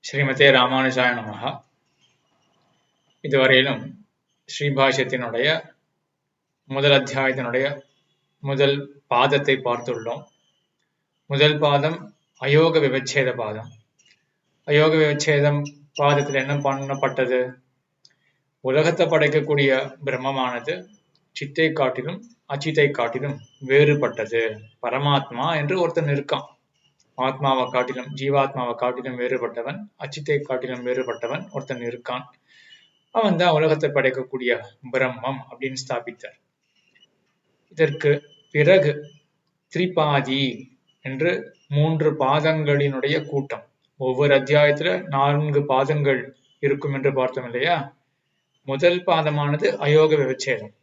ஸ்ரீமதே ராமானுஜாய நமஹ. இதுவரையிலும் ஸ்ரீபாஷ்யத்தினுடைய முதல் அத்தியாயத்தினுடைய முதல் பாதத்தை பார்த்துள்ளோம். முதல் பாதம் அயோக விவச்சேத பாதம். அயோக விவச்சேதம் பாதத்தில் என்ன பண்ணப்பட்டது? உலகத்தை படைக்கக்கூடிய பிரம்மமானது சித்தை காட்டிலும் அச்சித்தை காட்டிலும் வேறுபட்டது. பரமாத்மா என்று ஒருத்தன் இருக்கான். ஆத்மாவை காட்டிலும் ஜீவாத்மாவை காட்டிலும் வேறுபட்டவன், அச்சித்தை காட்டிலும் வேறுபட்டவன் ஒருத்தன் இருக்கான். அவன் தான் உலகத்தை படைக்கக்கூடிய பிரம்மம் அப்படின்னு ஸ்தாபித்தார். இதற்கு பிறகு திரிபாதி என்று 3 பாதங்களினுடைய கூட்டம். ஒவ்வொரு அத்தியாயத்துல 4 பாதங்கள் இருக்கும் என்று பார்த்தோம் இல்லையா? முதல் பாதமானது அயோக விவச்சேதம்.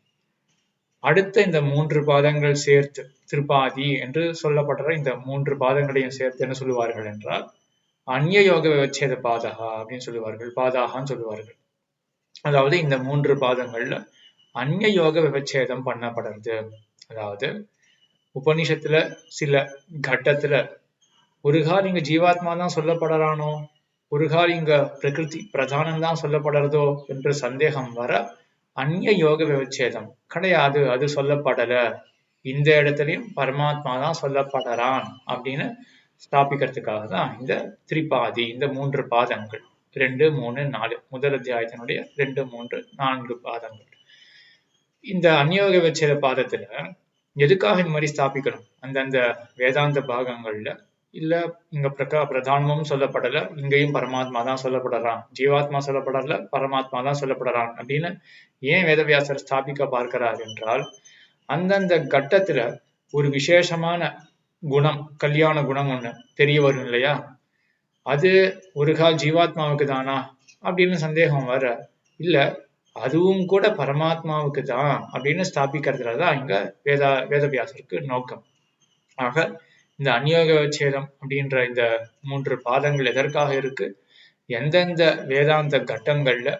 அடுத்த இந்த 3 பாதங்கள் சேர்த்து திரிபாதி என்று சொல்லப்படுற இந்த 3 பாதங்களையும் சேர்த்து என்ன சொல்லுவார்கள் என்றால் அந்நிய யோக விவச்சேத பாதகா அப்படின்னு சொல்லுவார்கள். பாதாகான்னு சொல்லுவார்கள். அதாவது இந்த 3 பாதங்கள்ல அந்நிய யோக விவச்சேதம் பண்ணப்படுறது. அதாவது உபனிஷத்துல சில கட்டத்துல ஒரு கால் இங்க ஜீவாத்மா தான் சொல்லப்படுறானோ, ஒரு கால் இங்க பிரகிருதி பிரதானம் தான் சொல்லப்படுறதோ என்று சந்தேகம் வர அந்நிய யோக விவச்சேதம் கிடையாது, அது சொல்லப்படல, இந்த இடத்துலயும் பரமாத்மா தான் சொல்லப்படுறான் அப்படின்னு ஸ்தாபிக்கிறதுக்காக தான் இந்த திரிபாதி, இந்த 3 பாதங்கள் 2, 3, 4 முதல் அத்தியாயத்தினுடைய 2, 3, 4 பாதங்கள். இந்த அந்நியோக விவச்சேத பாதத்துல எதுக்காக இந்த மாதிரி ஸ்தாபிக்கணும்? அந்தந்த வேதாந்த பாகங்கள்ல இல்ல இங்க பிரதானமும் சொல்லப்படல, இங்கேயும் பரமாத்மா தான் சொல்லப்படுறான், ஜீவாத்மா சொல்லப்படல, பரமாத்மா தான் சொல்லப்படுறான் அப்படின்னு ஏன் வேதவியாசர் ஸ்தாபிக்க பார்க்கிறார் என்றால், அந்தந்த கட்டத்துல ஒரு விசேஷமான குணம், கல்யாண குணம் ஒண்ணு தெரிய வரும் இல்லையா? அது ஒரு கால் ஜீவாத்மாவுக்கு தானா அப்படின்னு சந்தேகம் வர, இல்ல அதுவும் கூட பரமாத்மாவுக்கு தான் அப்படின்னு ஸ்தாபிக்கிறதுலதான் இங்க வேதவியாசருக்கு நோக்கம். ஆக இந்த அந்நியோக விவச்சேதம் அப்படின்ற இந்த 3 பாதங்கள் எதற்காக இருக்கு? எந்தெந்த வேதாந்த கட்டங்கள்ல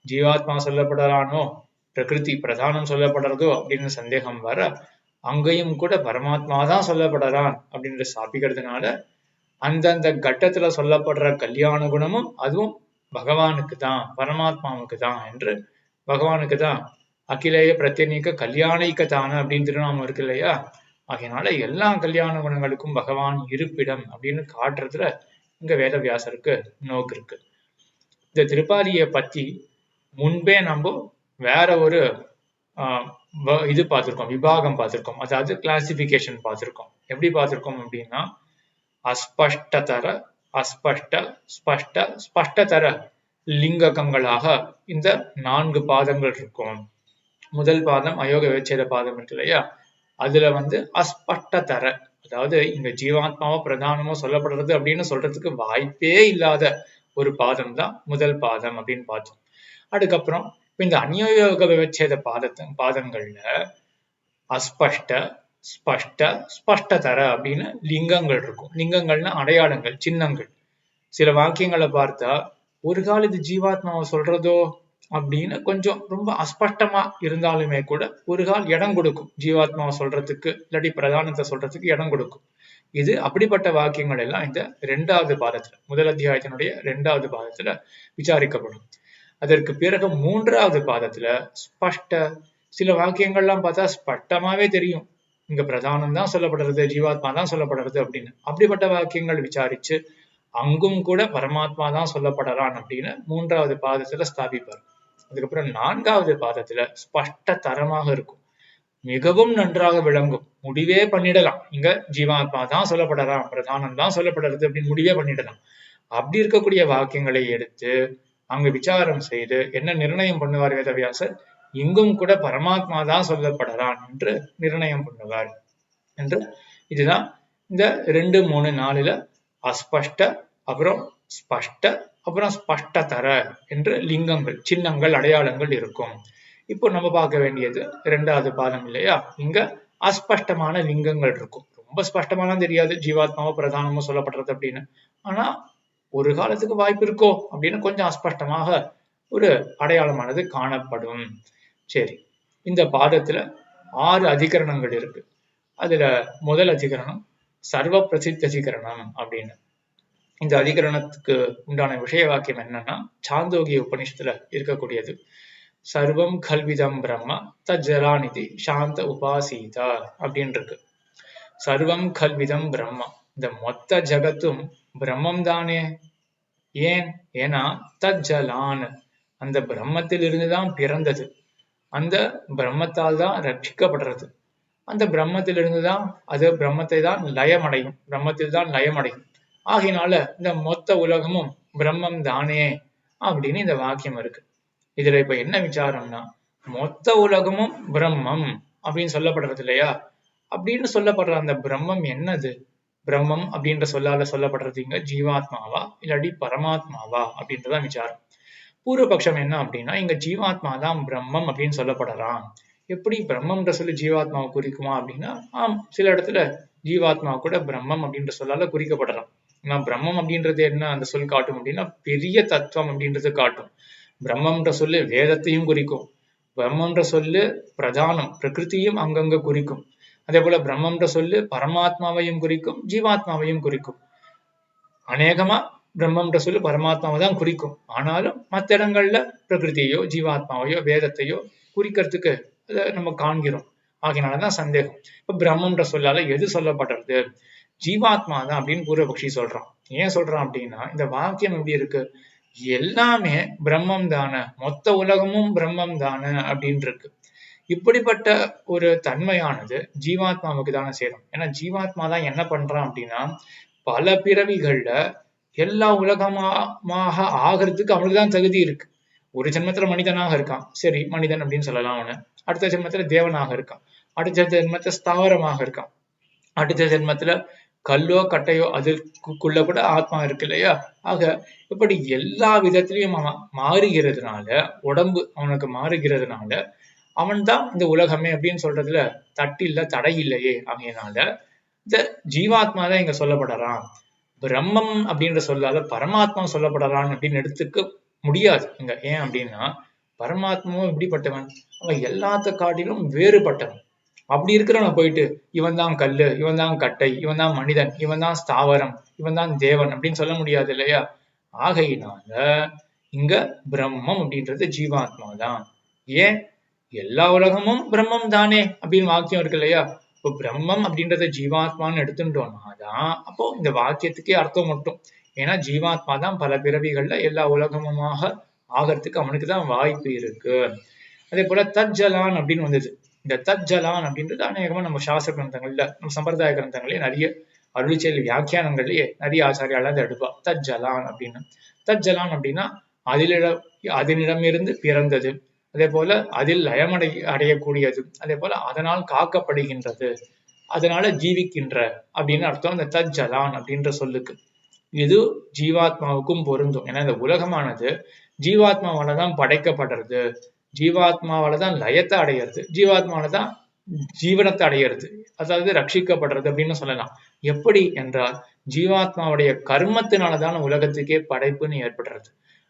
ஜீவாத்மா சொல்லப்படுறானோ, பிரகிருதி பிரதானம் சொல்லப்படுறதோ அப்படின்னு சந்தேகம் வர, அங்கேயும் கூட பரமாத்மா தான் சொல்லப்படுறான் அப்படின்ற ஸ்தாபிக்கிறதுனால அந்தந்த கட்டத்துல சொல்லப்படுற கல்யாண குணமும் அதுவும் பகவானுக்கு தான், பரமாத்மாவுக்கு தான் என்று, பகவானுக்கு தான் அகிலேய பிரத்யேக கல்யாணிக்க தான அப்படின்னு திருநாமம் இருக்கு இல்லையா? ஆகையினால எல்லா கல்யாண குணங்களுக்கும் பகவான் இருப்பிடம் அப்படின்னு காட்டுறதுல இங்க வேதவியாசருக்கு நோக்கு இருக்கு. இந்த திரிபாதியை பத்தி முன்பே நம்ம வேற ஒரு இது பார்த்திருக்கோம், விபாகம் பார்த்திருக்கோம், அதாவது கிளாசிபிகேஷன் பார்த்திருக்கோம். எப்படி பார்த்திருக்கோம் அப்படின்னா, அஸ்பஷ்டதர, அஸ்பஷ்ட, ஸ்பஷ்ட, ஸ்பஷ்டதர லிங்ககங்களாக இந்த 4 பாதங்கள் இருக்கும். முதல் பாதம் அயோக விவச்சேத பாதம் இருக்கு இல்லையா? அதுல அஸ்பஷ்டதர, அதாவது இங்க ஜீவாத்மாவோ பிரதானமோ சொல்லப்படுறது அப்படின்னு சொல்றதுக்கு வாய்ப்பே இல்லாத ஒரு பாதம் தான் முதல் பாதம் அப்படின்னு பார்த்தோம். அதுக்கப்புறம் இந்த அந்நியோக விவச்சேத பாதங்கள்ல அஸ்பஷ்ட, ஸ்பஷ்ட, ஸ்பஷ்டதர அப்படின்னு லிங்கங்கள் இருக்கும். லிங்கங்கள்னா அடையாளங்கள், சின்னங்கள். சில வாக்கியங்களை பார்த்தா ஒரு கால் இது ஜீவாத்மாவை சொல்றதோ அப்படின்னு கொஞ்சம் ரொம்ப அஸ்பஷ்டமா இருந்தாலுமே கூட ஒரு கால் இடம் கொடுக்கும், ஜீவாத்மாவை சொல்றதுக்கு இல்லாட்டி பிரதானத்தை சொல்றதுக்கு இடம் கொடுக்கும். இது அப்படிப்பட்ட வாக்கியங்கள் எல்லாம் இந்த 2வது பாதத்துல, முதல் அத்தியாயத்தினுடைய 2வது பாதத்துல விசாரிக்கப்படும். அதற்கு பிறகு 3வது பாதத்துல ஸ்பஷ்ட, சில வாக்கியங்கள்லாம் பார்த்தா ஸ்பஷ்டமாவே தெரியும் இங்க பிரதானம் தான் சொல்லப்படுறது, ஜீவாத்மா தான் சொல்லப்படுறது அப்படின்னு. அப்படிப்பட்ட வாக்கியங்கள் விசாரிச்சு அங்கும் கூட பரமாத்மா தான் சொல்லப்படுறான் அப்படின்னு 3வது பாதத்துல ஸ்தாபிப்பார். அதுக்கப்புறம் 4வது பாதத்துல ஸ்பஷ்ட தரமாக இருக்கும், மிகவும் நன்றாக விளங்கும், முடிவே பண்ணிடலாம் இங்க ஜீவாத்மா தான் சொல்லப்படுறான், பிரதானம் தான் சொல்லப்படுறது அப்படின்னு முடிவே பண்ணிடலாம். அப்படி இருக்கக்கூடிய வாக்கியங்களை எடுத்து அங்கு விசாரம் செய்து என்ன நிர்ணயம் பண்ணுவார் வேதவியாசர்? இங்கும் கூட பரமாத்மா தான் சொல்லப்படுறான் என்று நிர்ணயம் பண்ணுவார் என்று. இதுதான் இந்த 2, 3, 4ல அஸ்பஷ்ட, அப்புறம் ஸ்பஷ்ட, அப்புறம் ஸ்பஷ்டதர என்று லிங்கங்கள், சின்னங்கள், அடையாளங்கள் இருக்கும். இப்போ நம்ம பார்க்க வேண்டியது 2வது பாதம் இல்லையா? இங்க அஸ்பஷ்டமான லிங்கங்கள் இருக்கும். ரொம்ப ஸ்பஷ்டமான தெரியாது ஜீவாத்மாவோ பிரதானமோ சொல்லப்படுறது அப்படின்னு. ஆனா ஒரு காலத்துக்கு வாய்ப்பு இருக்கோ அப்படின்னு கொஞ்சம் அஸ்பஷ்டமாக ஒரு அடையாளமானது காணப்படும். சரி, இந்த பாதத்துல 6 அதிகரணங்கள் இருக்கு. அதுல முதல் அதிகரணம் சர்வ பிரசித்த அதிகரணம் அப்படின்னு. இந்த அதிகரணத்துக்கு உண்டான விஷய வாக்கியம் என்னன்னா சாந்தோகிய உபனிஷத்துல இருக்கக்கூடியது. சர்வம் கல்விதம் பிரம்ம தஜ்ஜலாநிதி சாந்த உபாசீதா அப்படின்னு இருக்கு. சர்வம் கல்விதம் பிரம்மா, இந்த மொத்த ஜகத்தும் பிரம்மம் தானே. ஏன்? ஏன்னா தஜ்ஜலான், அந்த பிரம்மத்தில் இருந்துதான் பிறந்தது, அந்த பிரம்மத்தால் தான் ரட்சிக்கப்படுறது, அந்த பிரம்மத்திலிருந்துதான் அது பிரம்மத்தை தான் லயமடையும், பிரம்மத்தில் தான் லயமடையும். ஆகினால இந்த மொத்த உலகமும் பிரம்மம் தானே அப்படின்னு இந்த வாக்கியம் இருக்கு. இதுல இப்ப என்ன விசாரம்னா, மொத்த உலகமும் பிரம்மம் அப்படின்னு சொல்லப்படுறது இல்லையா? அப்படின்னு சொல்லப்படுற அந்த பிரம்மம் என்னது? பிரம்மம் அப்படின்ற சொல்லால சொல்லப்படுறது இங்க ஜீவாத்மாவா இல்லாட்டி பரமாத்மாவா அப்படின்றதான் விசாரம். பூர்வபக்ஷம் என்ன அப்படின்னா, இங்க ஜீவாத்மா தான் பிரம்மம் அப்படின்னு சொல்லப்படலாம். எப்படி பிரம்மம்ன்ற சொல்லி ஜீவாத்மாவை குறிக்குமா அப்படின்னா, சில இடத்துல ஜீவாத்மா கூட பிரம்மம் அப்படின்ற சொல்லால குறிக்கப்படலாம். ஆனா பிரம்மம் அப்படின்றது என்ன அந்த சொல் காட்டும் அப்படின்னா, பெரிய தத்துவம் அப்படின்றது காட்டும். பிரம்மம்ன்ற சொல்லு வேதத்தையும் குறிக்கும். பிரம்மன்ற சொல்லு பிரதானம் பிரகிருதியும் அங்கங்க குறிக்கும். அதே போல பிரம்மன்ற சொல்லு பரமாத்மாவையும் குறிக்கும், ஜீவாத்மாவையும் குறிக்கும். அநேகமா பிரம்மன்ற சொல்லு பரமாத்மாவை தான் குறிக்கும். ஆனாலும் மற்ற இடங்கள்ல பிரகிருதியோ ஜீவாத்மாவையோ வேதத்தையோ குறிக்கிறதுக்கு அதை நம்ம காண்கிறோம். ஆகினாலதான் சந்தேகம். இப்ப பிரம்மன்ற சொல்லால எது சொல்லப்படுறது? ஜீவாத்மா தான் அப்படின்னு பூர்வபக்ஷி சொல்றான். ஏன் சொல்றான் அப்படின்னா, இந்த வாக்கியம் எப்படி இருக்கு? எல்லாமே பிரம்மம் தானே, மொத்த உலகமும் பிரம்மம் தானே அப்படின்னு இருக்கு. இப்படிப்பட்ட ஒரு தன்மையானது ஜீவாத்மாவுக்கு தானே சேரும். ஏன்னா ஜீவாத்மா தான் என்ன பண்றான் அப்படின்னா, பல பிறவிகள்ல எல்லா உலகமாக ஆகிறதுக்கு அவனுக்கு தான் தகுதி இருக்கு. ஒரு ஜென்மத்துல மனிதனாக இருக்கான், சரி மனிதன் அப்படின்னு சொல்லலாம் அவனு. அடுத்த ஜென்மத்துல தேவனாக இருக்கான், அடுத்த ஜென்மத்துல ஸ்தாவரமாக இருக்கான், அடுத்த ஜென்மத்துல கல்லோ கட்டையோ அதுக்குள்ள கூட ஆத்மா இருக்கு இல்லையா? ஆக இப்படி எல்லா விதத்திலையும் அவன் மாறுகிறதுனால, உடம்பு அவனுக்கு மாறுகிறதுனால அவன் தான் இந்த உலகமே அப்படின்னு சொல்றதுல தட்டில்ல தடை இல்லையே. ஆகையினால இந்த ஜீவாத்மா தான் இங்க சொல்லப்படுறான். பிரம்மம் அப்படின்ற சொல்லால பரமாத்மா சொல்லப்படறான் அப்படின்னு எடுத்துக்க முடியாது இங்க. ஏன் அப்படின்னா, பரமாத்மாவும் எப்படிப்பட்டவன்? அவன் எல்லாத்த காட்டிலும் வேறுபட்டவன். அப்படி இருக்கிறவன் போயிட்டு இவன் தான் கல்லு, இவன் தான் கட்டை, இவன் தான் மனிதன், இவன் தான் ஸ்தாவரம், இவன் தான் தேவன் அப்படின்னு சொல்ல முடியாது இல்லையா? ஆகையினால இங்க பிரம்மம் அப்படின்றது ஜீவாத்மா தான். ஏன்? எல்லா உலகமும் பிரம்மம் தானே அப்படின்னு வாக்கியம் இருக்கு இல்லையா? இப்போ பிரம்மம் அப்படின்றத ஜீவாத்மான்னு எடுத்துட்டோம்னாதான் அப்போ இந்த வாக்கியத்துக்கே அர்த்தம் மட்டும். ஏன்னா ஜீவாத்மா தான் பல பிறவிகள்ல எல்லா உலகமுமாக ஆகிறதுக்கு அவனுக்கு தான் வாய்ப்பு இருக்கு. அதே போல தஜ்ஜலான் அப்படின்னு வந்தது. இந்த தஜ்ஜலான் அப்படின்றது அநேகமா நம்ம சாஸ்திர கிரந்தங்கள்ல, நம்ம சம்பிரதாய கிரந்தங்களே நிறைய அருளிச்செயல் வியாக்கியானங்கள்லயே நிறைய ஆச்சாரியால அதை எடுப்பா. தஜ்ஜலான் அப்படின்னு. தஜ்ஜலான் அப்படின்னா அதனிடமிருந்து பிறந்தது, அதே போல அதில் அடையக்கூடியது, அதே போல அதனால் காக்கப்படுகின்றது, அதனால ஜீவிக்கின்ற அப்படின்னு அர்த்தம் இந்த தஜ்ஜலான் அப்படின்ற சொல்லுக்கு. இது ஜீவாத்மாவுக்கும் பொருந்தும். ஏன்னா இந்த உலகமானது ஜீவாத்மாவாலதான் படைக்கப்படுறது, ஜீவாத்மாவாலதான் லயத்தை அடையிறது, ஜீவாத்மாவாலதான் ஜீவனத்தை அடையிறது, அதாவது ரட்சிக்கப்படுறது அப்படின்னு சொல்லலாம். எப்படி என்றால் ஜீவாத்மாவுடைய கர்மத்தினாலதான் உலகத்துக்கே படைப்புன்னு ஏற்படுறது.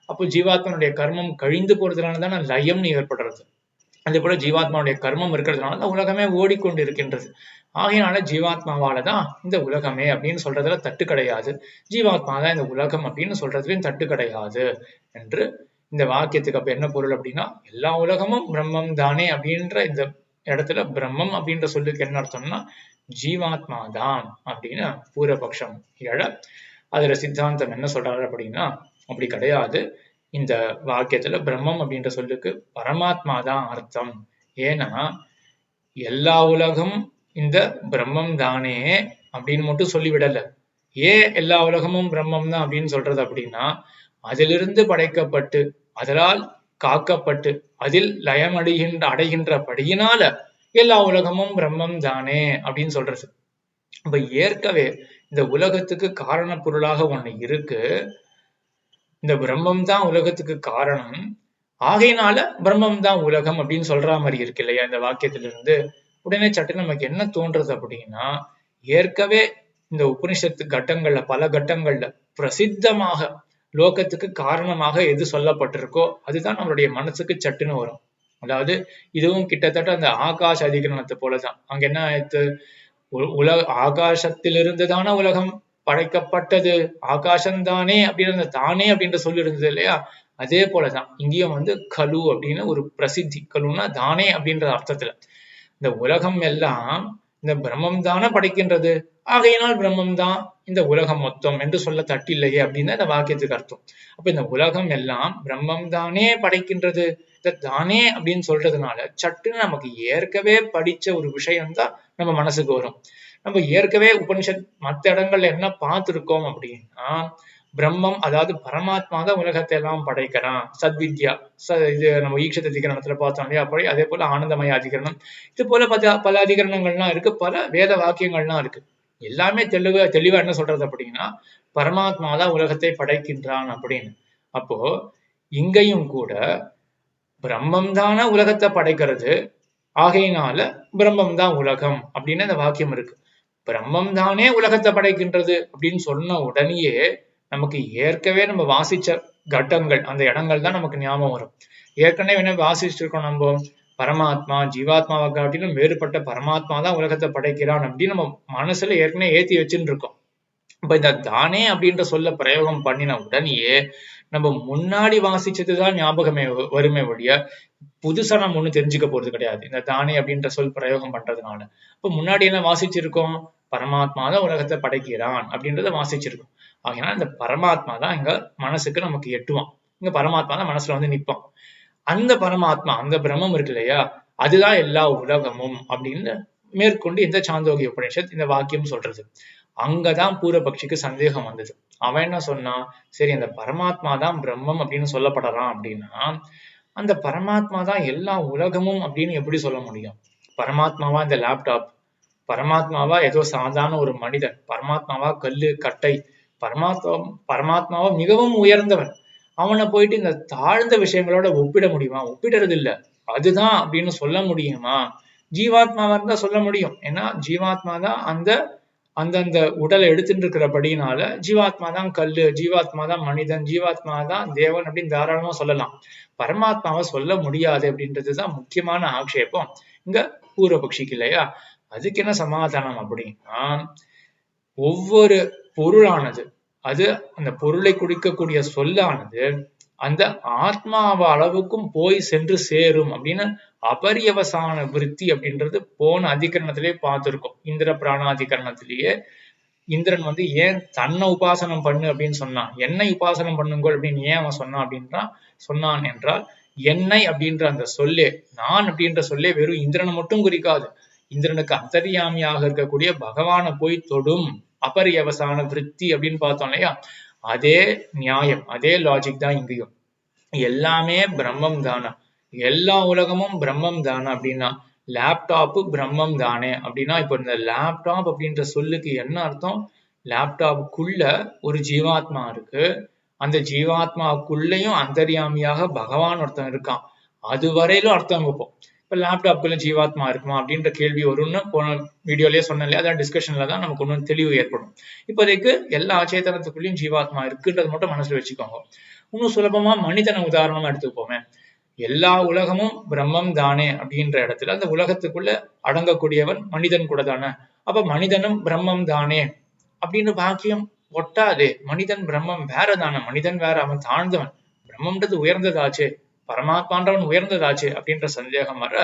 அப்போ ஜீவாத்மாவுடைய கர்மம் கழிந்து போறதுனாலதான் லயம்னு ஏற்படுறது. அதே போல ஜீவாத்மாவுடைய கர்மம் இருக்கிறதுனால உலகமே ஓடிக்கொண்டு இருக்கின்றது. ஆகையினால ஜீவாத்மாவாலதான் இந்த உலகமே அப்படின்னு சொல்றதுல தட்டு கிடையாது, ஜீவாத்மா தான் இந்த உலகம் அப்படின்னு சொல்றதுலயும் தட்டு கிடையாது என்று இந்த வாக்கியத்துக்கு அப்ப என்ன பொருள் அப்படின்னா, எல்லா உலகமும் பிரம்மம் தானே அப்படின்ற இந்த இடத்துல பிரம்மம் அப்படின்ற சொல்லுக்கு என்ன அர்த்தம்னா ஜீவாத்மா தான் அப்படின்னு பூர்வபக்ஷம் எழ, அதுல சித்தாந்தம் என்ன சொல்றாரு அப்படின்னா, அப்படி கிடையாது. இந்த வாக்கியத்துல பிரம்மம் அப்படின்ற சொல்லுக்கு பரமாத்மா தான் அர்த்தம். ஏன்னா எல்லா உலகம் இந்த பிரம்மம் தானே அப்படின்னு மட்டும் சொல்லிவிடல. ஏன் எல்லா உலகமும் பிரம்மம் தான் அப்படின்னு சொல்றது அப்படின்னா, அதிலிருந்து படைக்கப்பட்டு அதனால் காக்கப்பட்டு அதில் அடைகின்றபடியினால எல்லா உலகமும் பிரம்மம் தானே அப்படின்னு சொல்றது. இப்ப ஏற்கவே இந்த உலகத்துக்கு காரண பொருளாக ஒண்ணு இருக்கு, இந்த பிரம்மம் தான் உலகத்துக்கு காரணம், ஆகையினால பிரம்மம் தான் உலகம் அப்படின்னு சொல்ற மாதிரி இருக்கு இல்லையா இந்த வாக்கியத்திலிருந்து. உடனே சட்டு நமக்கு என்ன தோன்றது அப்படின்னா, ஏற்கவே இந்த உபனிஷத்து கட்டங்கள்ல பல கட்டங்கள்ல பிரசித்தமாக லோகத்துக்கு காரணமாக எது சொல்லப்பட்டிருக்கோ அதுதான் நம்மளுடைய மனசுக்கு சட்டுன்னு வரும். அதாவது இதுவும் கிட்டத்தட்ட அந்த ஆகாஷ அதிகரணத்தை போலதான். அங்க என்ன ஆயிடுத்து, ஆகாசத்திலிருந்து தானே உலகம் படைக்கப்பட்டது ஆகாசம்தானே அப்படின்ற தானே அப்படின்ற சொல்லி இருந்தது இல்லையா? அதே போலதான் இங்கேயும் கலு அப்படின்னு ஒரு பிரசித்தி. கலுன்னா தானே அப்படின்ற அர்த்தத்துல இந்த உலகம் எல்லாம் இந்த பிரம்மம் தானே படைக்கின்றது, ஆகையினால் பிரம்மம் தான் இந்த உலகம் மொத்தம் என்று சொல்ல தட்டில்லையே அப்படின்னு இந்த வாக்கியத்துக்கு அர்த்தம். அப்ப இந்த உலகம் எல்லாம் பிரம்மம் தானே படைக்கின்றது, இந்த தானே அப்படின்னு சொல்றதுனால சட்டுன்னு நமக்கு ஏற்கவே படிச்ச ஒரு விஷயம்தான் நம்ம மனசுக்கு வரும். நம்ம ஏற்கவே உபனிஷத் மற்ற இடங்கள்ல என்ன பார்த்திருக்கோம் அப்படின்னா, பிரம்மம் அதாவது பரமாத்மா தான் உலகத்தை எல்லாம் படைக்கிறான். சத்வித்யா இது நம்ம ஈக்ஷத அதிகரணத்துல பார்த்தோம் இல்லையா? அப்படி அதே போல ஆனந்தமய அதிகரணம், இது போல பல அதிகரணங்கள்லாம் இருக்கு, பல வேத வாக்கியங்கள்லாம் இருக்கு. எல்லாமே தெளிவா என்ன சொல்றது அப்படின்னா, பரமாத்மா தான் உலகத்தை படைக்கின்றான் அப்படின்னு. அப்போ இங்கேயும் கூட பிரம்மம் தானே உலகத்தை படைக்கிறது, ஆகையினால பிரம்மம் தான் உலகம் அப்படின்னு அந்த வாக்கியம் இருக்கு. பிரம்மம் தானே உலகத்தை படைக்கின்றது அப்படின்னு சொன்ன உடனேயே நமக்கு ஏற்கவே நம்ம வாசிச்ச கட்டங்கள், அந்த இடங்கள் தான் நமக்கு ஞாபகம் வரும். ஏற்கனவே என்ன வாசிச்சிருக்கோம், நம்ம பரமாத்மா ஜீவாத்மாவை காட்டிலும் வேறுபட்ட பரமாத்மா தான் உலகத்தை படைக்கிறான் அப்படின்னு நம்ம மனசுல ஏற்கனவே ஏத்தி வச்சுட்டு இருக்கோம். இப்ப இந்த தானே அப்படின்ற சொல்ல பிரயோகம் பண்ணின உடனேயே நம்ம முன்னாடி வாசிச்சதுதான் ஞாபகமே வருமே ஒழிய புதுசா நம்ம ஒண்ணு தெரிஞ்சுக்க போறது கிடையாது இந்த தானே அப்படின்ற சொல் பிரயோகம் பண்றதுனால. இப்ப முன்னாடி என்ன வாசிச்சிருக்கோம், பரமாத்மா தான் உலகத்தை படைக்கிறான் அப்படின்றத வாசிச்சிருக்கோம். ஆகையால இந்த பரமாத்மா தான் இங்க மனசுக்கு நமக்கு எட்டுவான், இங்க பரமாத்மா தான் மனசுல நிற்பான். அந்த பரமாத்மா அந்த பிரம்மம் இருக்கு இல்லையா, அதுதான் எல்லா உலகமும் அப்படின்னு மேற்கொண்டு இந்த சாந்தோக்கிய உபநிஷத் இந்த வாக்கியம் சொல்றது. அங்கதான் பூர்வபக்ஷிக்கு சந்தேகம் வந்தது. அவன் என்ன சொன்னான், சரி அந்த பரமாத்மா தான் பிரம்மம் அப்படின்னு சொல்லப்படறான் அப்படின்னா, அந்த பரமாத்மா தான் எல்லா உலகமும் அப்படின்னு எப்படி சொல்ல முடியும்? பரமாத்மாவா இந்த லேப்டாப், பரமாத்மாவா ஏதோ சாதாரண ஒரு மனிதன், பரமாத்மாவா கல்லு கட்டை, பரமாத்மாவா மிகவும் உயர்ந்தவன், அவனை போயிட்டு இந்த தாழ்ந்த விஷயங்களோட ஒப்பிட முடியுமா? ஒப்பிடுறது இல்ல. அதுதான் அப்படின்னு சொல்ல முடியுமா? ஜீவாத்மாவா இருந்தா சொல்ல முடியும். ஏன்னா ஜீவாத்மா தான் அந்தந்த உடலை எடுத்துட்டு இருக்கிறபடினால ஜீவாத்மா தான் கல்லு, ஜீவாத்மா தான் மனிதன், ஜீவாத்மா தான் தேவன் அப்படின்னு தாராளமா சொல்லலாம். பரமாத்மாவை சொல்ல முடியாது அப்படின்றதுதான் முக்கியமான ஆக்ஷேபம் இங்க பூர்வபக்ஷிக்கு இல்லையா? அதுக்கு என்ன சமாதானம் அப்படின்னா, ஒவ்வொரு பொருளானது அது அந்த பொருளை குறிக்கக்கூடிய சொல்லானது அந்த ஆத்மாவ அளவுக்கும் போய் சென்று சேரும் அப்படின்னு அபரியவசான விருத்தி அப்படின்றது போன அதிகரணத்திலே பார்த்திருக்கோம். இந்திர பிராணாதிகரணத்திலேயே இந்திரன் ஏன் தன்னை உபாசனம் பண்ணு அப்படின்னு சொன்னான், என்னை உபாசனம் பண்ணுங்கள் அப்படின்னு ஏன் அவன் சொன்னான் என்றால், என்னை அப்படின்ற அந்த சொல்லே, நான் அப்படின்ற சொல்லே வெறும் இந்திரனை மட்டும் குறிக்காது, இந்திரனுக்கு அந்தர்யாமியாக இருக்கக்கூடிய பகவானை போய் தொடும் அபரியவசான விருத்தி அப்படின்னு பார்த்தோம் இல்லையா? அதே நியாயம், அதே லாஜிக் தான் இங்கேயும். எல்லாமே பிரம்மம் தானா, எல்லா உலகமும் பிரம்மம் தானா அப்படின்னா, லேப்டாப் பிரம்மம் தானே அப்படின்னா, இப்ப இந்த லேப்டாப் அப்படின்ற சொல்லுக்கு என்ன அர்த்தம்? லேப்டாப்புக்குள்ள ஒரு ஜீவாத்மா இருக்கு, அந்த ஜீவாத்மாவுக்குள்ளேயும் அந்தர்யாமியாக பகவான் ஒருத்தன் இருக்கான், அது வரையிலும் அர்த்தம் வைப்போம். இப்ப லேப்டாப்குள்ள ஜீவாத்மா இருக்குமா அப்படின்ற கேள்வி வரும்னு போன வீடியோலயே சொன்னேன் இல்லையா? அதான் டிஸ்கஷன்ல தான் நமக்கு ஒன்றும் தெளிவு ஏற்படும். இப்போதைக்கு எல்லா அச்சேதனத்துக்குள்ளேயும் ஜீவாத்மா இருக்குன்றது மட்டும் மனசுல வச்சுக்கோங்க. இன்னும் சுலபமா மனிதனை உதாரணமா எடுத்துப்போமே. எல்லா உலகமும் பிரம்மம் தானே அப்படின்ற இடத்துல அந்த உலகத்துக்குள்ள அடங்கக்கூடியவன் மனிதன் கூட தானே, அப்ப மனிதனும் பிரம்மம் தானே அப்படின்னு வாக்கியம் ஒட்டாதே. மனிதன் பிரம்மம் வேற தானே, மனிதன் வேற, அவன் தாழ்ந்தவன், பிரம்மம்ன்றது உயர்ந்ததாச்சே, பரமாத்மான்றவன் உயர்ந்ததாச்சு அப்படின்ற சந்தேகம் வர,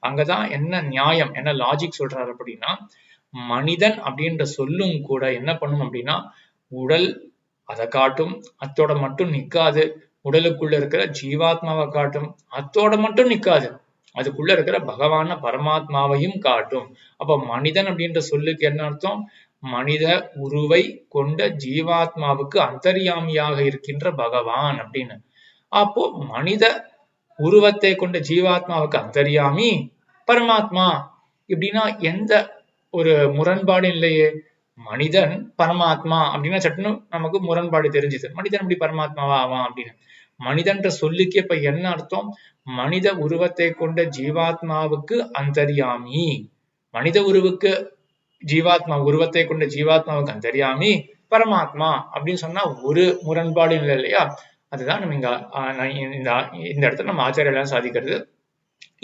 அங்கதான் என்ன நியாயம், என்ன லாஜிக் சொல்றாரு அப்படின்னா, மனிதன் அப்படின்ற சொல்லும் கூட என்ன பண்ணும் அப்படின்னா, உடல் அதை காட்டும், அத்தோட மட்டும் நிக்காது, உடலுக்குள்ள இருக்கிற ஜீவாத்மாவை காட்டும், அத்தோட மட்டும் நிக்காது, அதுக்குள்ள இருக்கிற பகவான பரமாத்மாவையும் காட்டும். அப்ப மனிதன் அப்படின்ற சொல்லுக்கு என்ன அர்த்தம்? மனித உருவை கொண்ட ஜீவாத்மாவுக்கு அந்தர்யாமியாக இருக்கின்ற பகவான் அப்படின்னு. அப்போ மனித உருவத்தை கொண்ட ஜீவாத்மாவுக்கு அந்தர்யாமி பரமாத்மா இப்படின்னா எந்த ஒரு முரண்பாடு இல்லையே. மனிதன் பரமாத்மா அப்படின்னா சட்டுன்னு நமக்கு முரண்பாடு தெரிஞ்சுது, மனிதன் எப்படி பரமாத்மாவா ஆவான் அப்படின்னு. மனிதன்ற சொல்லுக்கு இப்ப என்ன அர்த்தம்? மனித உருவத்தை கொண்ட ஜீவாத்மாவுக்கு அந்தர்யாமி, மனித உருவத்தை கொண்ட ஜீவாத்மாவுக்கு அந்தர்யாமி பரமாத்மா அப்படின்னு சொன்னா ஒரு முரண்பாடு இல்லை இல்லையா? அதுதான் நம்ம இந்த இடத்துல நம்ம ஆச்சாரியெல்லாம் சாதிக்கிறது.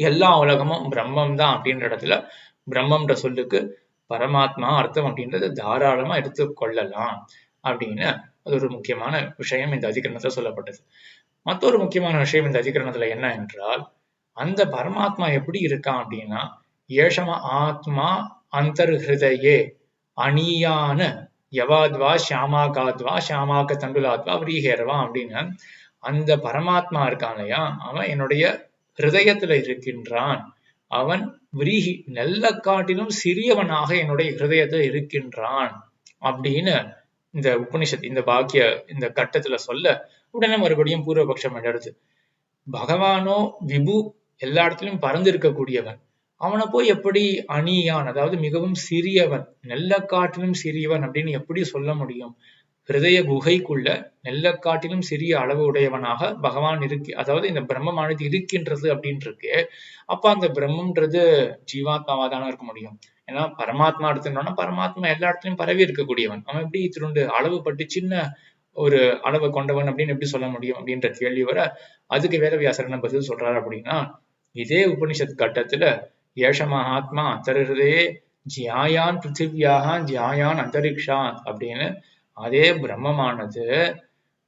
எல்லா உலகமும் பிரம்மம் தான் அப்படின்ற இடத்துல பிரம்மம்ன்ற சொல்லுக்கு பரமாத்மா அர்த்தம் அப்படின்றது தாராளமா எடுத்துக்கொள்ளலாம் அப்படின்னு அது ஒரு முக்கியமான விஷயம் இந்த அதிகரணத்துல சொல்லப்பட்டது. மற்றொரு முக்கியமான விஷயம் இந்த அதிகரணத்துல என்ன என்றால், அந்த பரமாத்மா எப்படி இருக்கான் அப்படின்னா, ஏஷம ஆத்மா அந்தர்ஹிருதயே அணியான யவாத்வா ஷியாமாகாத்வா ஷியாமாக தண்டுலாத்வா விரீஹேரவா அப்படின்னு அந்த பரமாத்மா இருக்கான் இல்லையா, அவன் என்னுடைய ஹிருதயத்துல இருக்கின்றான். அவன் விரீஹி நெல்ல காட்டிலும் சிறியவனாக என்னுடைய ஹிருதயத்துல இருக்கின்றான் அப்படின்னு இந்த உபனிஷத் இந்த பாக்கிய இந்த கட்டத்துல சொல்ல உடனே மறுபடியும் பூர்வபக்ஷம் எடுத்து, பகவானோ விபு எல்லா இடத்துலயும் பறந்து இருக்கக்கூடியவன், அவனை போய் எப்படி அணியான், அதாவது மிகவும் சிறியவன், நெல்ல காட்டிலும் சிறியவன் அப்படின்னு எப்படி சொல்ல முடியும்? ஹிருதய குகைக்குள்ள நெல்ல காட்டிலும் சிறிய அளவு உடையவனாக பகவான் அதாவது இந்த பிரம்மமானது இருக்கின்றது அப்படின்னு இருக்கு. அப்ப அந்த பிரம்மன்றது ஜீவாத்மாவா தானே இருக்க முடியும். ஏன்னா பரமாத்மா எடுத்துட்டோம்னா பரமாத்மா எல்லா இடத்துலயும் பரவி இருக்கக்கூடியவன், அவன் எப்படி திருண்டு அளவு பட்டு சின்ன ஒரு அளவை கொண்டவன் அப்படின்னு எப்படி சொல்ல முடியும் அப்படின்ற கேள்வி வர, அதுக்கு வேதவியாசர் என்ன பதில் சொல்றாரு அப்படின்னா, இதே உபனிஷத் கட்டத்துல ஏஷ மகாத்மா அந்தர்ஹிருதயே ஜியாயான் பிருத்திவியாக ஜியாயான் அந்தரிக்ஷாத் அப்படின்னு அதே பிரம்மமானது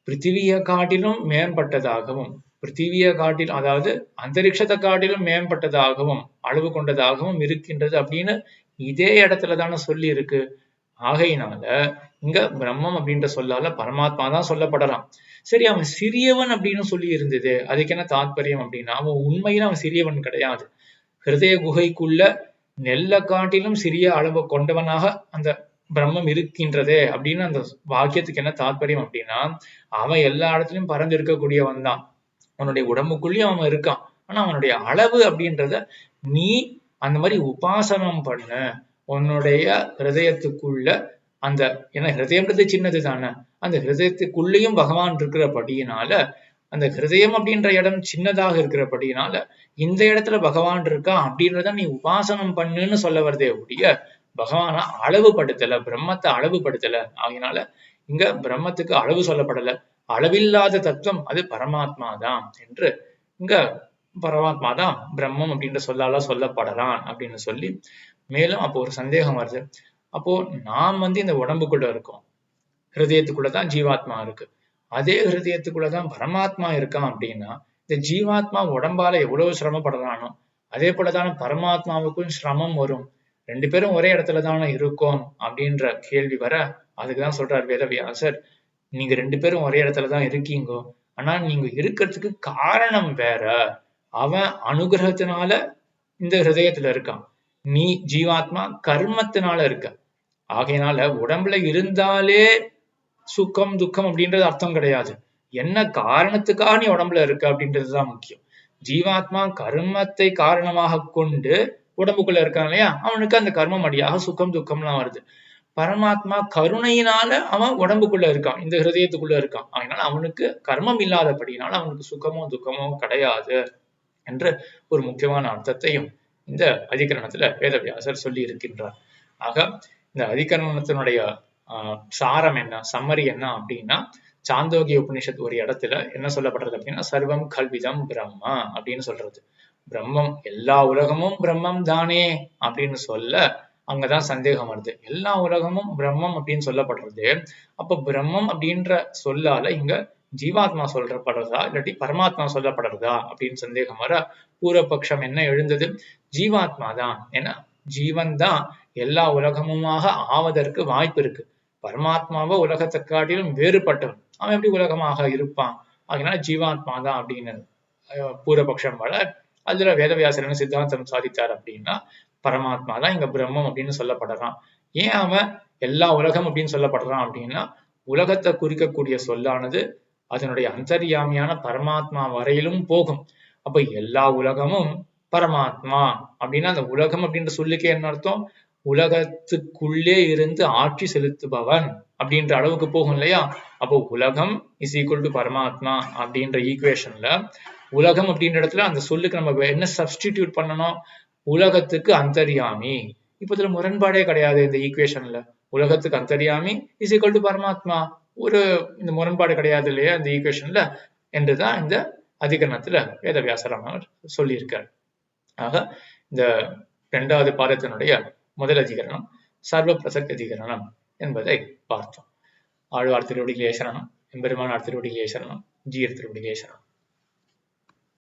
பிருத்திவியை காட்டிலும் மேம்பட்டதாகவும், பிருத்திவியை காட்டிலும் அதாவது அந்தரிக்ஷத்தை காட்டிலும் மேம்பட்டதாகவும் அளவு கொண்டதாகவும் இருக்கின்றது அப்படின்னு இதே இடத்துல தானே சொல்லி இருக்கு. ஆகையினால இங்க பிரம்மம் அப்படின்ற சொல்லால பரமாத்மா தான் சொல்லப்படலாம். சரி, அவன் சிறியவன் அப்படின்னு சொல்லி இருந்தது, அதுக்கு என்ன தாத்பரியம் அப்படின்னா, அவன் உண்மையில அவன் சிறியவன் கிடையாது. ஹிருதய குகைக்குள்ள நெல்ல காட்டிலும் சிறிய அளவு கொண்டவனாக அந்த பிரம்மம் இருக்கின்றதே அப்படின்னு அந்த வாக்கியத்துக்கு என்ன தாத்பரியம் அப்படின்னா, அவன் எல்லா இடத்துலயும் பறந்து இருக்கக்கூடியவன் தான், அவனுடைய உடம்புக்குள்ளேயும் அவன் இருக்கான். ஆனா அவனுடைய அளவு அப்படின்றத நீ அந்த மாதிரி உபாசனம் பண்ண, உன்னுடைய ஹிருதயத்துக்குள்ள அந்த, ஏன்னா ஹிருதயம்ன்றது சின்னது தானே, அந்த ஹிருதயத்துக்குள்ளேயும் பகவான் இருக்கிறபடியினால, அந்த ஹிருதயம் அப்படின்ற இடம் சின்னதாக இருக்கிறபடியினால இந்த இடத்துல பகவான் இருக்கா அப்படின்றத நீ உபாசனம் பண்ணுன்னு சொல்ல வருதே ஒழிய பகவான அளவுபடுத்தல, பிரம்மத்தை அளவுபடுத்தல. ஆகையினால இங்க பிரம்மத்துக்கு அளவு சொல்லப்படல, அளவில்லாத தத்துவம் அது பரமாத்மா தான் என்று இங்க பரமாத்மா தான் பிரம்மம் அப்படின்ற சொல்லால சொல்லப்படலாம் அப்படின்னு சொல்லி, மேலும் அப்போ ஒரு சந்தேகம் வருது, அப்போ நாம் இந்த உடம்புக்குள்ள இருக்கோம், ஹிருதயத்துக்குள்ளதான் ஜீவாத்மா இருக்கு, அதே ஹிருதயத்துக்குள்ளதான் பரமாத்மா இருக்கான் அப்படின்னா இந்த ஜீவாத்மா உடம்பால எவ்வளவு சிரமப்படுறானோ அதே போலதான பரமாத்மாவுக்கும் சிரமம் வரும். ரெண்டு பேரும் ஒரே இடத்துலதானே இருக்கோம் அப்படின்ற கேள்வி வர, அதுக்குதான் சொல்றார் வேதவியாசர், நீங்க ரெண்டு பேரும் ஒரே இடத்துலதான் இருக்கீங்கோ, ஆனா நீங்க இருக்கிறதுக்கு காரணம் வேற. அவன் அனுகிரகத்தினால இந்த ஹிருதயத்துல இருக்கான், நீ ஜீவாத்மா கர்மத்தினால இருக்க. ஆகையினால உடம்புல இருந்தாலே சுகம் துக்கம் அப்படின்றது அர்த்தம் கிடையாது, என்ன காரணத்துக்காக நீ உடம்புல இருக்க அப்படின்றதுதான் முக்கியம். ஜீவாத்மா கர்மத்தை காரணமாக கொண்டு உடம்புக்குள்ள இருக்கான் இல்லையா, அவனுக்கு அந்த கர்மம் அடியாக சுகம் துக்கம்லாம் வருது. பரமாத்மா கருணையினால அவன் உடம்புக்குள்ள இருக்கான், இந்த ஹிருதயத்துக்குள்ள இருக்கான். அதனால அவனுக்கு கர்மம் இல்லாதபடினால அவனுக்கு சுகமோ துக்கமோ கிடையாது என்ற ஒரு முக்கியமான அர்த்தத்தையும் இந்த அதிகரணத்துல வேதவியாசர் சொல்லி இருக்கின்றார். ஆக இந்த அதிகரணத்தினுடைய சாரம் என்ன, சம்மரி என்ன அப்படின்னா, சாந்தோக்கிய உபனிஷத் ஒரு இடத்துல என்ன சொல்லப்படுறது அப்படின்னா, சர்வம் கல்விதம் பிரம்மா அப்படின்னு சொல்றது. பிரம்மம் எல்லா உலகமும் பிரம்மம் தானே அப்படின்னு சொல்ல அங்கதான் சந்தேகம் வருது. எல்லா உலகமும் பிரம்மம் அப்படின்னு சொல்லப்படுறது, அப்ப பிரம்மம் அப்படின்ற சொல்லால இங்க ஜீவாத்மா சொல்லப்படுறதா இல்லாட்டி பரமாத்மா சொல்லப்படுறதா அப்படின்னு சந்தேகம் வர, பூர்வபக்ஷம் என்ன எழுந்தது, ஜீவாத்மா தான், ஏன்னா ஜீவன் தான் எல்லா உலகமுமாக ஆவதற்கு வாய்ப்பு இருக்கு. பரமாத்மாவை உலகத்தை காட்டிலும் வேறுபட்டவன், அவன் எப்படி உலகமாக இருப்பான், அதனால ஜீவாத்மா தான் அப்படின்னு பூர்வபக்ஷம் வர, அதுல வேதவியாசர் சித்தாந்தம் சாதித்தார் அப்படின்னா, பரமாத்மா தான் இங்க பிரம்மம் அப்படின்னு சொல்லப்படுறான். ஏன் அவன் எல்லா உலகம் அப்படின்னு சொல்லப்படுறான் அப்படின்னா, உலகத்தை குறிக்கக்கூடிய சொல்லானது அதனுடைய அந்தர்யாமியான பரமாத்மா வரையிலும் போகும். அப்ப எல்லா உலகமும் பரமாத்மா அப்படின்னா, அந்த உலகம் அப்படின்ற சொல்லுக்கே என்ன அர்த்தம், உலகத்துக்குள்ளே இருந்து ஆட்சி செலுத்துபவன் அப்படின்ற அளவுக்கு போகும் இல்லையா. அப்போ உலகம் இஸ் ஈக்குவல் டு பரமாத்மா அப்படின்ற ஈக்குவேஷன்ல உலகம் அப்படின்ற இடத்துல அந்த சொல்லுக்கு நம்ம என்ன சப்ஸ்டிடியூட் பண்ணணும், உலகத்துக்கு அந்தர்யாமி. இப்ப இதுல முரண்பாடே கிடையாது இந்த ஈக்குவேஷன்ல, உலகத்துக்கு அந்தர்யாமி இஸ் ஈக்குவல் டு பரமாத்மா, ஒரு இந்த முரண்பாடு கிடையாது இல்லையா இந்த ஈக்குவேஷன்ல என்றுதான் இந்த அதிகரணத்துல வேதவியாசரானவர் சொல்லியிருக்கார். ஆக இந்த இரண்டாவது பாதத்தினுடைய முதல் அதிகரணம் சர்வ பிரசக்தி அதிகரணம் என்பதை பார்த்தோம். ஆழ்வார் திருவடிகளே சரணம், எம்பெருமானார் திருவடிகளே சரணம், ஜீயர் திருவடிகளே சரணம்.